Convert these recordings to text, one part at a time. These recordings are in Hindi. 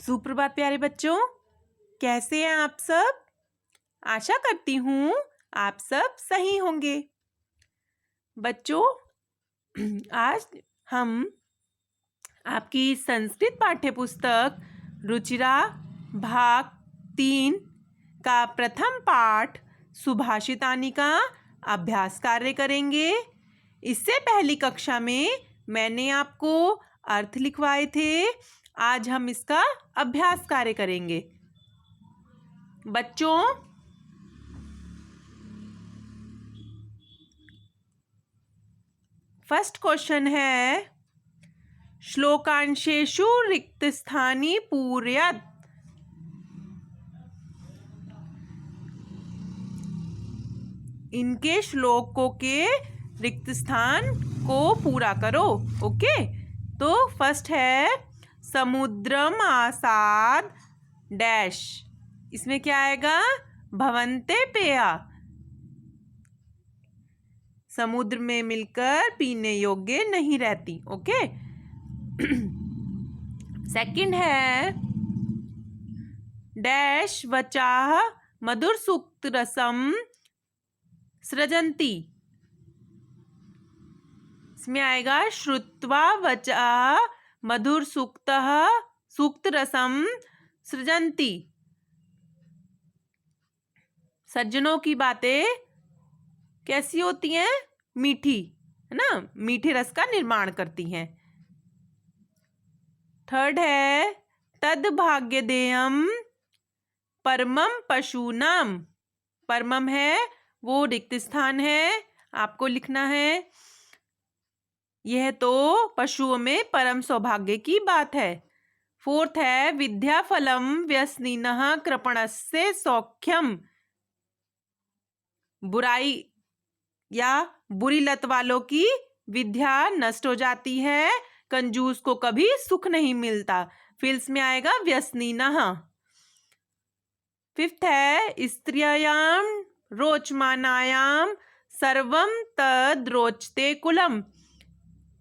सुप्रभात प्यारे बच्चों, कैसे हैं आप सब। आशा करती हूँ आप सब सही होंगे। बच्चों, आज हम आपकी संस्कृत पाठ्यपुस्तक रुचिरा भाग 3 का प्रथम पाठ सुभाषितानी का अभ्यास कार्य करेंगे। इससे पहली कक्षा में मैंने आपको अर्थ लिखवाए थे। आज हम इसका अभ्यास कार्य करेंगे। बच्चों, फर्स्ट क्वेश्चन है, श्लोकांशेषु रिक्तस्थानि पूरयत्। इनके श्लोकों के रिक्त स्थान को पूरा करो। ओके, तो फर्स्ट है समुद्रम आसाद डैश। इसमें क्या आएगा? भवन्ते पेया। समुद्र में मिलकर पीने योग्य नहीं रहती। ओके। सेकंड है डैश वचाह मधुर सूक्त रसम सृजन्ति। इसमें आएगा श्रुत्वा वचाह मधुर सूक्त रसम सृजन्ति। सज्जनों की बातें कैसी होती हैं? मीठी, है ना, मीठे रस का निर्माण करती हैं। थर्ड है तद भाग्यदेयम परमम पशूनाम। परमम है वो रिक्त स्थान है, आपको लिखना है। यह तो पशुओं में परम सौभाग्य की बात है। फोर्थ है विद्याफलम व्यसनिनः कृपणस्य सौख्यम। बुराई या बुरी लत वालों की विद्या नष्ट हो जाती है, कंजूस को कभी सुख नहीं मिलता। फिल्स में आएगा व्यसनिनः। फिफ्थ है स्त्रियायाम रोचमानायाम सर्वम तद रोचते कुलम।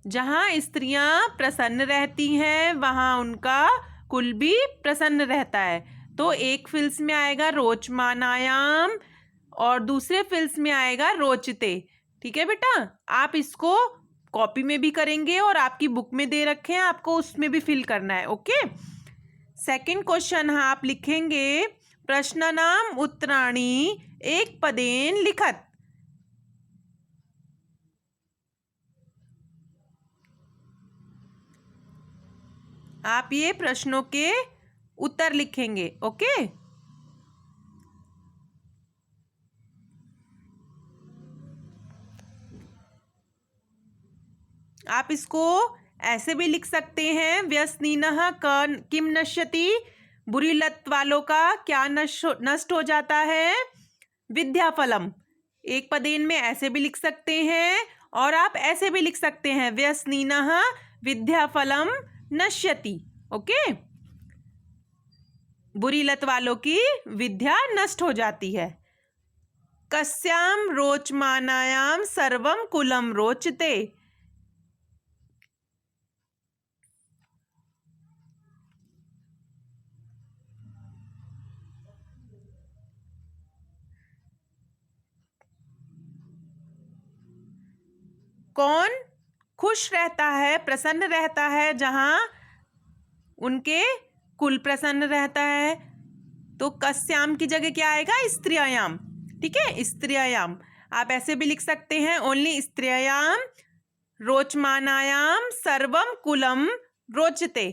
जहाँ स्त्रियां प्रसन्न रहती हैं वहाँ उनका कुल भी प्रसन्न रहता है। तो एक फिल्स में आएगा रोचमानायाम और दूसरे फिल्स में आएगा रोचते। ठीक है बेटा, आप इसको कॉपी में भी करेंगे और आपकी बुक में दे रखे हैं, आपको उसमें भी फिल करना है। ओके। सेकंड क्वेश्चन है, आप लिखेंगे प्रश्नानाम उत्तराणि एक पदेन लिखत। आप ये प्रश्नों के उत्तर लिखेंगे। ओके। आप इसको ऐसे भी लिख सकते हैं, व्यसनिनः किम नश्यति। बुरी लत वालों का क्या नष्ट हो जाता है? विद्याफलम। एक पदेन में ऐसे भी लिख सकते हैं और आप ऐसे भी लिख सकते हैं, व्यसनिनः विद्याफलम नश्यति। ओके, बुरी लत वालों की विद्या नष्ट हो जाती है। कस्याम रोचमानायाम सर्वम कुलम रोचते। कौन खुश रहता है, प्रसन्न रहता है जहां उनके कुल प्रसन्न रहता है? तो कस्याम की जगह क्या आएगा? स्त्रियायाम। ठीक है, स्त्रियायाम। आप ऐसे भी लिख सकते हैं, ओनली स्त्रियायाम रोचमानायाम सर्वम कुलम रोचते,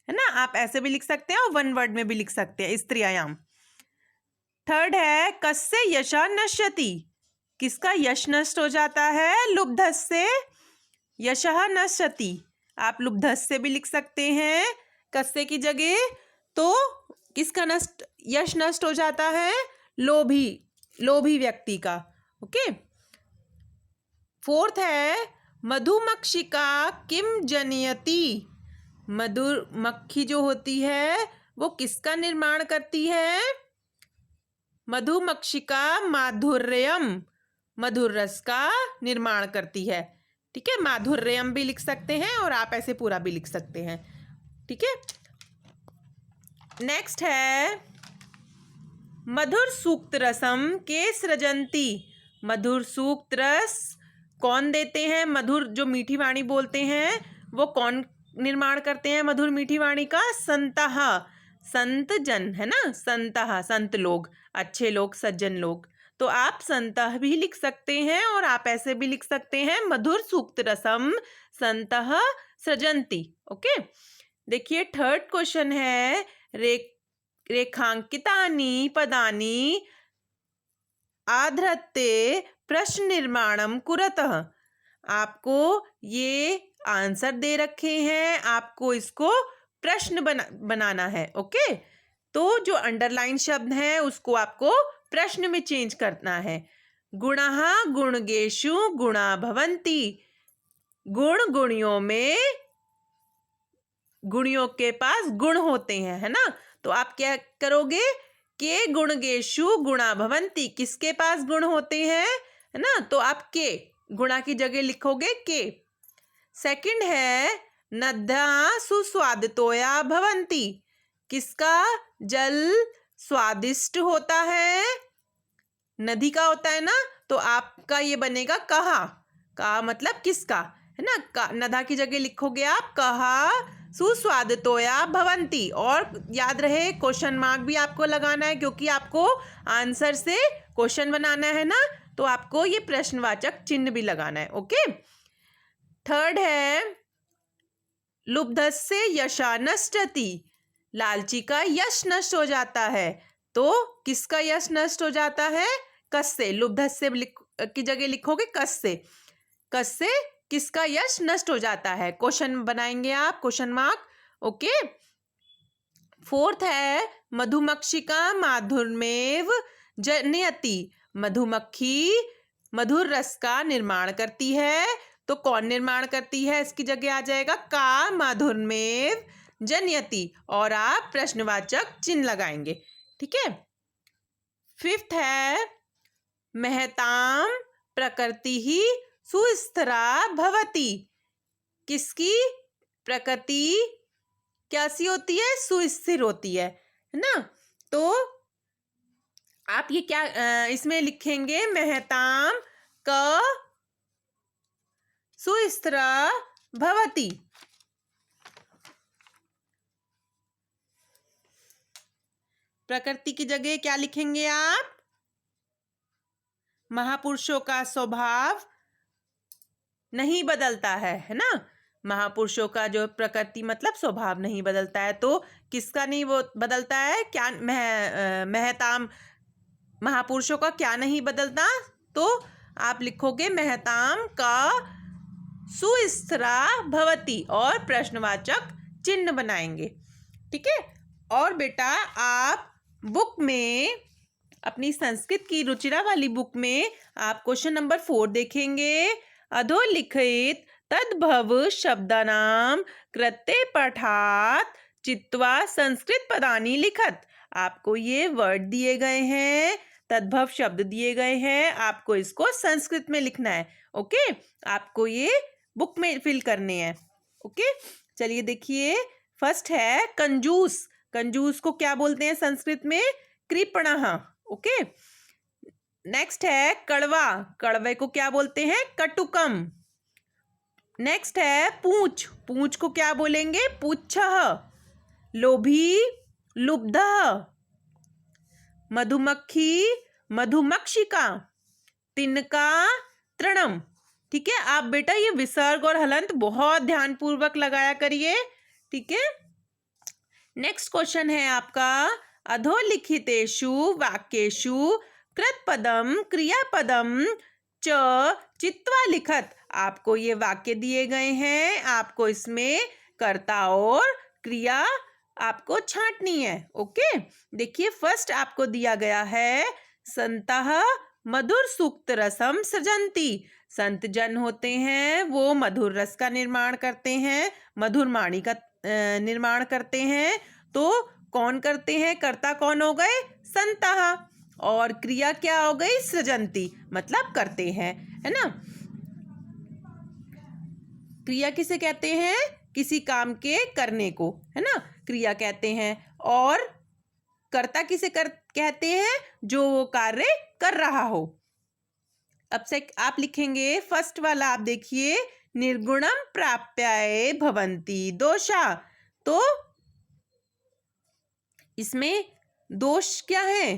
है ना। आप ऐसे भी लिख सकते हैं और वन वर्ड में भी लिख सकते हैं, स्त्रियायाम। थर्ड है कस्य यशा नश्यति। किसका यश नष्ट हो जाता है? लुब्धस्य यशः नश्यति। आप लुब्धस्य भी लिख सकते हैं कस्य की जगह। तो किसका यश नष्ट हो जाता है? लोभी व्यक्ति का। ओके। फोर्थ है मधुमक्षिका किम जनयति। मधुमक्खी जो होती है वो किसका निर्माण करती है? मधुमक्षिका माधुर्यम, मधुर रस का निर्माण करती है। ठीक है, माधुर्यम भी लिख सकते हैं और आप ऐसे पूरा भी लिख सकते हैं। ठीक है। नेक्स्ट है मधुर सूक्त रसम के सृजंती। मधुर सूक्त रस कौन देते हैं? मधुर जो मीठी वाणी बोलते हैं वो कौन निर्माण करते हैं मधुर मीठी वाणी का? संतः, संत जन है ना, संतः संत लोग, अच्छे लोग, सज्जन लोग। तो आप संतः भी लिख सकते हैं और आप ऐसे भी लिख सकते हैं मधुर सूक्त रसम संतः सृजंती। ओके, देखिए थर्ड क्वेश्चन है रेखांकितानि पदानि आधृत्य प्रश्न निर्माणम कुरतः। आपको ये आंसर दे रखे हैं, आपको इसको प्रश्न बनाना है। ओके, तो जो अंडरलाइन शब्द है उसको आपको प्रश्न में चेंज करना है। गुणः गुणगेषु गुणा भवन्ति। गुण गुणियों में, गुणियों के पास गुण होते हैं, है ना। तो आप क्या करोगे? के गुणगेषु गुणा भवन्ति, किसके पास गुण होते हैं, है ना। तो आप के गुणा की जगह लिखोगे के। सेकंड है नद्या सुस्वादितोया भवन्ति। किसका जल स्वादिष्ट होता है? नदी का होता है ना। तो आपका ये बनेगा कहा। कहा मतलब किसका, है ना। नदा की जगह लिखोगे आप कहा सुस्वादितोया भवन्ति। और याद रहे क्वेश्चन मार्क भी आपको लगाना है, क्योंकि आपको आंसर से क्वेश्चन बनाना है ना, तो आपको ये प्रश्नवाचक चिन्ह भी लगाना है। ओके, थर्ड है लुब्धस्य यशा नश्यति। लालची का यश नष्ट हो जाता है। तो किसका यश नष्ट हो जाता है? कस्य। लुब्धस्य की जगह लिखोगे कस्य। कस्य किसका यश नष्ट हो जाता है? क्वेश्चन बनाएंगे आप, क्वेश्चन मार्क। ओके, फोर्थ है मधुमक्षिका माधुर्मेव जनयति। मधुमक्खी मधुर रस का निर्माण करती है। तो कौन निर्माण करती है? इसकी जगह आ जाएगा का माधुर्मेव जनयति, और आप प्रश्नवाचक चिन्ह लगाएंगे। ठीक है। फिफ्थ है महताम प्रकृति ही सुस्थिरा भवति। किसकी प्रकृति कैसी होती है? सुस्थिर होती है ना। तो आप ये क्या इसमें लिखेंगे? महताम क सुस्थिरा भवति। प्रकृति की जगह क्या लिखेंगे आप? महापुरुषों का स्वभाव नहीं बदलता है ना। महापुरुषों का जो प्रकृति मतलब स्वभाव नहीं बदलता है। तो किसका नहीं वो बदलता है? क्या महताम महापुरुषों का क्या नहीं बदलता? तो आप लिखोगे महताम का सुस्थिरा भवति और प्रश्नवाचक चिन्ह बनाएंगे। ठीक है। और बेटा आप बुक में, अपनी संस्कृत की रुचिरा वाली बुक में आप क्वेश्चन नंबर 4 देखेंगे। अधोलिखित तद्भव शब्दानाम कृते पठात चित्वा संस्कृत पदानि लिखत। आपको ये वर्ड दिए गए हैं, तद्भव शब्द दिए गए हैं, आपको इसको संस्कृत में लिखना है। ओके, आपको ये बुक में फिल करने हैं। ओके, चलिए देखिए। फर्स्ट है कंजूस। कंजूस को क्या बोलते हैं संस्कृत में? कृपणः। ओके, नेक्स्ट है कड़वा। कड़वे को क्या बोलते हैं? कटुकम। नेक्स्ट है पूंछ। पूंछ को क्या बोलेंगे? पुच्छः। लोभी लुब्धः। मधुमक्खी मधुमक्षिका। तिनका तृणम। ठीक है। आप बेटा ये विसर्ग और हलंत बहुत ध्यानपूर्वक लगाया करिए। ठीक है। नेक्स्ट क्वेश्चन है आपका अधोलिखितेषु वाक्येषु कृतपदम क्रियापदम च चित्वा लिखत। आपको ये वाक्य दिए गए हैं, आपको इसमें कर्ता और क्रिया आपको छांटनी है। ओके, देखिए फर्स्ट आपको दिया गया है संतः मधुर सूक्त रसम सृजंती। संत जन होते हैं, वो मधुर रस का निर्माण करते हैं, मधुर वाणी का निर्माण करते हैं। तो कौन करते हैं? कर्ता कौन हो गए? संतः। और क्रिया क्या हो गई? सृजंती, मतलब करते हैं, है ना। क्रिया किसे कहते हैं? किसी काम के करने को, है ना, क्रिया कहते हैं। और कर्ता किसे कहते हैं? जो वो कार्य कर रहा हो। अब से आप लिखेंगे फर्स्ट वाला, आप देखिए, निर्गुणम प्राप्याय भवन्ति दोषा। तो इसमें दोष क्या है?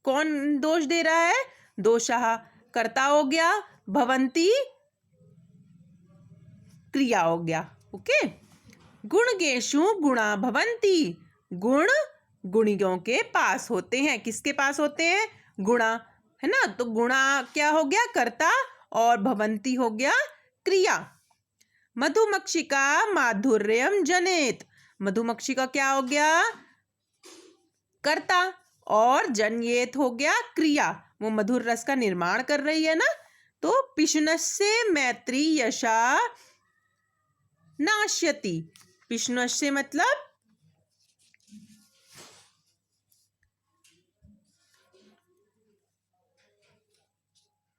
कौन दोष दे रहा है? दोषः कर्ता हो गया, भवन्ति क्रिया हो गया। ओके। गुणगेषु गुणा भवन्ति, गुण गुणियों के पास होते हैं। किसके पास होते हैं? गुणा, है ना। तो गुणा क्या हो गया? कर्ता, और भवन्ति हो गया क्रिया। मधुमक्षिका माधुर्यम जनेत, मधुमक्षिका क्या हो गया? कर्ता, और जन्येत हो गया क्रिया, वो मधुर रस का निर्माण कर रही है ना। तो पिशुनस्य मैत्री यशा नाश्यति, पिशुनस्य मतलब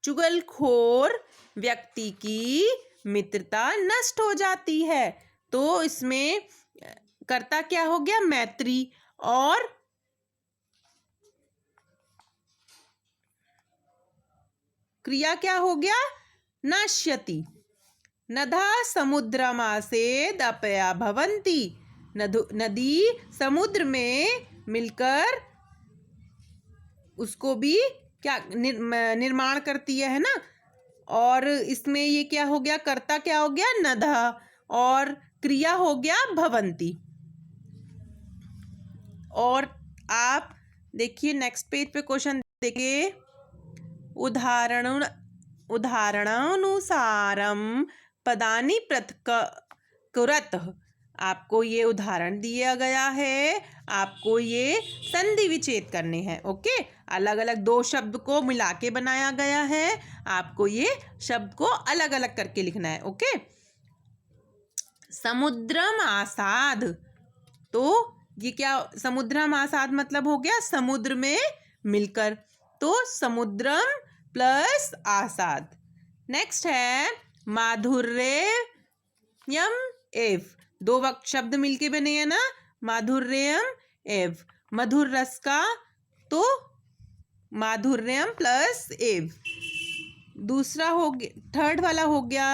चुगलखोर व्यक्ति की मित्रता नष्ट हो जाती है। तो इसमें कर्ता क्या हो गया? मैत्री, और क्रिया क्या हो गया? नाश्यति। नदा समुद्रमासेद अपया भवन्ति, नदी समुद्र में मिलकर उसको भी क्या निर्माण करती है ना। और इसमें ये क्या हो गया? कर्ता क्या हो गया? नदा, और क्रिया हो गया भवन्ति। और आप देखिए नेक्स्ट पेज पे क्वेश्चन देखिए, उदाहरणानुसारम पदानि पृथक् कुरतः, आपको ये उदाहरण दिया गया है, आपको ये संधि विच्छेद करने हैं। ओके, अलग अलग दो शब्द को मिला के बनाया गया है, आपको ये शब्द को अलग अलग करके लिखना है। ओके। समुद्रम आसाद, तो ये क्या? समुद्रम आसाद मतलब हो गया समुद्र में मिलकर, तो समुद्रम प्लस आसाद। नेक्स्ट है माधुर्यम एव, दो शब्द मिलके बने हैं ना, माधुर्यम एव, मधुर रस का, तो माधुर्यम प्लस एव। दूसरा हो गया, थर्ड वाला हो गया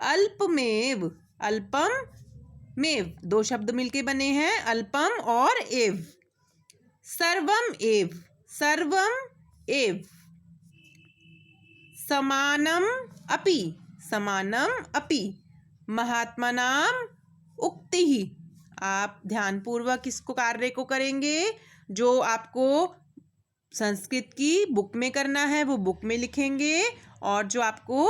अल्पमेव, अल्पम मेव, दो शब्द मिलके बने हैं, अल्पम और एव। सर्वम एव, सर्वम एव। समानम अपि, समानम अपि। महात्मनाम उक्ति ही, आप ध्यानपूर्वक इसको कार्य को करेंगे। जो आपको संस्कृत की बुक में करना है वो बुक में लिखेंगे, और जो आपको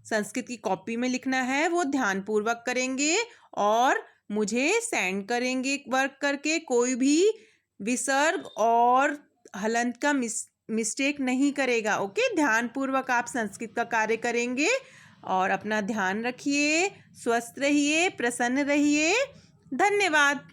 संस्कृत की कॉपी में लिखना है वो ध्यानपूर्वक करेंगे, और मुझे सेंड करेंगे वर्क करके। कोई भी विसर्ग और हलंत का मिस्टेक नहीं करेगा। ओके, ध्यानपूर्वक आप संस्कृत का कार्य करेंगे, और अपना ध्यान रखिए, स्वस्थ रहिए, प्रसन्न रहिए। धन्यवाद।